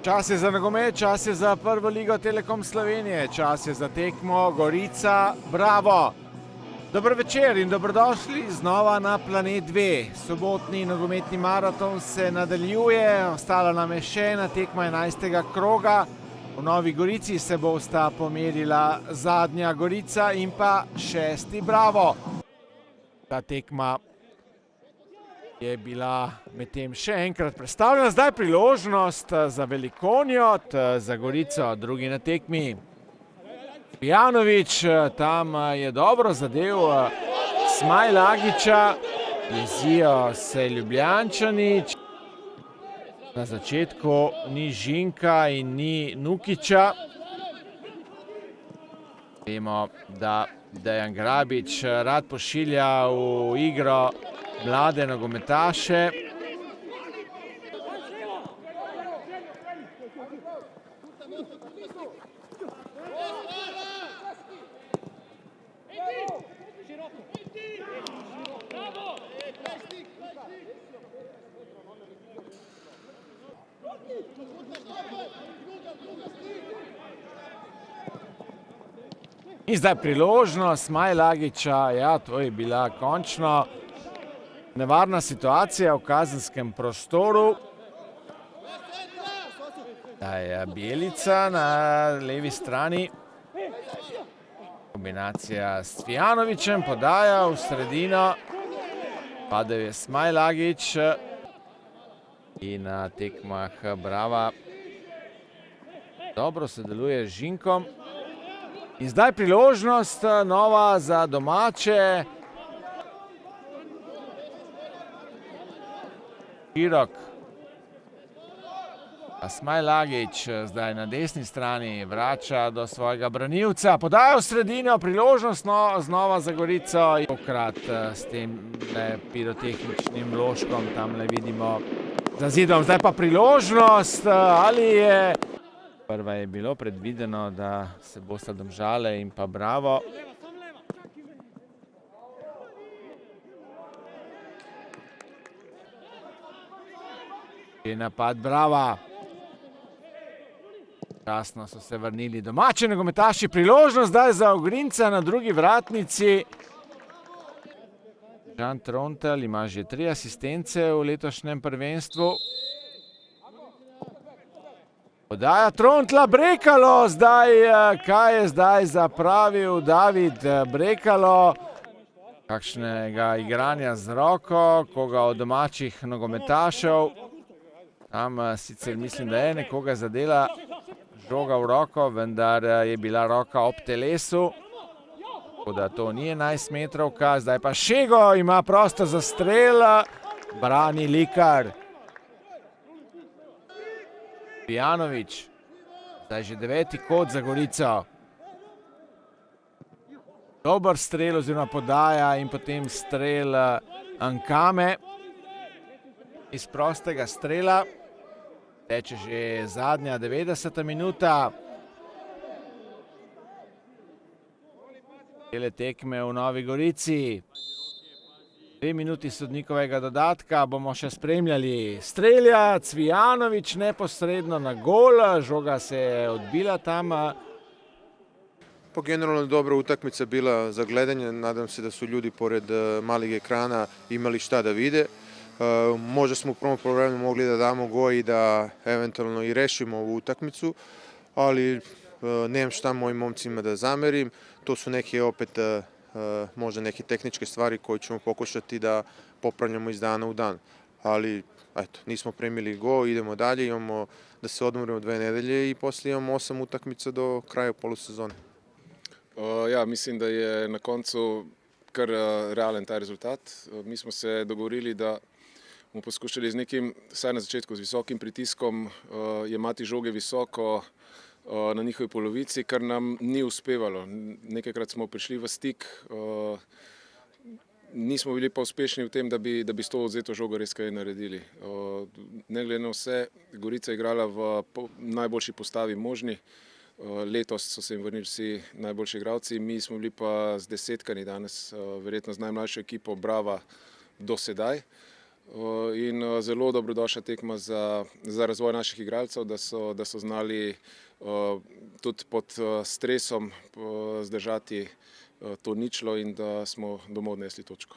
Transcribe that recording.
Čas je za nogomet, čas je za prvo ligo Telekom Slovenije, čas je za tekmo Gorica Bravo. Dober večer in dobrodošli znova na Planet 2. Sobotni nogometni maraton se nadaljuje, ostala nam je še ena tekma 11. kroga. V Novi Gorici se bosta pomerila zadnja Gorica in pa 6. Bravo. Ta tekma je bila medtem še enkrat predstavljena, zdaj priložnost za Velikonjot, za Gorico, drugi na tekmi. Pijanović, tam je dobro zadev Smajlagića, jezijo se Ljubljančani. Na začetku ni Žinka in ni Nukića. Vemo, da Dejan Grabič rad pošilja v igro mlade nogometaše. In zdaj priložnost Smajlagića, ja, to je bila končno nevarna situacija v kazenskem prostoru. Zdaj je Bjelica na levi strani. Kombinacija s Cvijanovićem, podaja v sredino. Padel je Smajlagić in na tekmah Brava dobro sodeluje z Žinkom. In zdaj priložnost nova za domače. Širok. Smajlagić zdaj na desni strani vrača do svojega branilca. Podaja v sredino, priložnost znova za Gorico. Tokrat s tem pirotehničnim vložkom, tamle vidimo za zidom. Zdaj pa priložnost, ali je... Prva je bilo predvideno, da se bosta Domžale in pa Bravo. Je napad Brava. Časno so se vrnili domači nogometaši. Priložnost zdaj za Ogrinca na drugi vratnici. Žan Trontelj ima že 3 asistence v letošnjem prvenstvu. Podaja Trontla, Brekalo, zdaj, kaj je zdaj zapravil David Brekalo. Kakšnega igranja z roko, koga od domačih nogometašev. Tam sicer mislim, da je nekoga zadela žoga v roko, vendar je bila roka ob telesu. Tako da to ni 11 metrovka, zdaj pa Šego ima prostor za strel, brani Likar. Pijanović, zdaj že 9. kot za Gorico. Dober strel oziroma podaja in potem strel Ankame iz prostega strela. Teče že zadnja 90. minuta. Cele tekme v Novi Gorici. 2 minuti sodnikovega dodatka, bomo še spremljali. Strelja Cvijanović neposredno na gol, žoga se je odbila tam. Pa generalno dobra utakmica bila za gledanje, nadam se da su ljudi pored malih ekrana imali šta da vide. Možda smo u prvom poluvremenu mogli da damo gol i da eventualno i rešimo ovu utakmicu, ali nemam šta mojim momcima da zamerim. To su neke opet možda neke tehničke stvari koje ćemo pokušati da popravljamo iz dana u dan. Ali eto, nismo primili gol, idemo dalje, imamo da se odmorimo 2 nedelje i poslije imamo 8 utakmica do kraja polusezone. Ja, mislim da je na koncu kar realen ta rezultat. Mi smo se dogovorili da bomo poskušali z nekim, vsaj na začetku z visokim pritiskom, jemati žoge visoko na njihovi polovici, kar nam ni uspevalo. Nekajkrat smo prišli v stik, nismo bili pa uspešni v tem, da bi s to odzeto žogo res kaj naredili. Ne glede na vse, Gorica je igrala v najboljši postavi možni. Letos so se jim vrnili vsi najboljši igralci, mi smo bili pa z desetkani danes, verjetno z najmlajšo ekipo Brava do sedaj. in zelo dobrodošla tekma za razvoj naših igralcev, da so znali tudi pod stresom zdržati to ničlo in da smo domov odnesli točko.